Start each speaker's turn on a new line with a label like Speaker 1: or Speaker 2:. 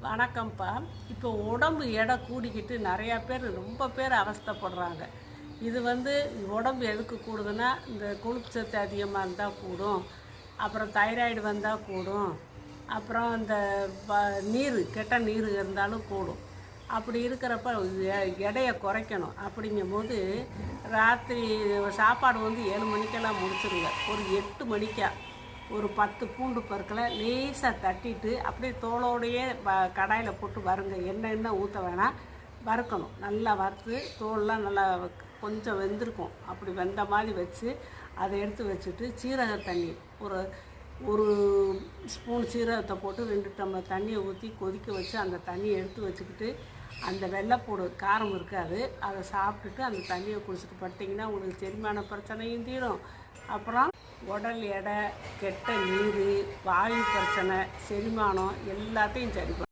Speaker 1: வணக்கம்ப்பா. இப்போ உடம்பு எடை கூடிக்கிட்டு நிறையா பேர் ரொம்ப பேர் அவஸ்தைப்படுறாங்க. இது உடம்பு எதுக்கு கூடுதுன்னா, இந்த கொழுப்பு சத்து அதிகமாக இருந்தால் கூடும், அப்புறம் தைராய்டு வந்தால் கூடும், அப்புறம் இந்த கெட்ட நீர் இருந்தாலும் கூடும். அப்படி இருக்கிறப்ப எடையை குறைக்கணும். அப்படிங்கும்போது ராத்திரி சாப்பாடு 7 மணிக்கெல்லாம் முடிச்சிருங்க. ஒரு 8 மணிக்கா ஒரு 10 பூண்டு பற்களை லேசாக தட்டிட்டு அப்படியே தோலோடையே கடாயில் போட்டு வறுங்க. எண்ணெய் ஊற்ற வேணாம், வறுக்கணும். நல்லா வறுத்து தோல்லாம் நல்லா கொஞ்சம் வெந்திருக்கும். அப்படி வெந்த மாதிரி வச்சு அதை எடுத்து வச்சுட்டு சீரக தண்ணி ஒரு ஒரு ஸ்பூன் சீரகத்தை போட்டு 2 டம்ளர் தண்ணியை ஊற்றி கொதிக்க வச்சு அந்த தண்ணியை எடுத்து வச்சுக்கிட்டு அந்த வெள்ளைப்பூடு காரம் இருக்காது, அதை சாப்பிட்டுட்டு அந்த தண்ணியை குடிச்சிட்டு படுத்திங்கன்னா உங்களுக்கு செரிமான பிரச்சனையும் தீரும். அப்புறம் உடல் எடை, கெட்ட நீர், வாயு பிரச்சனை, செரிமானம் எல்லாத்தையும் சரி பண்ணும்.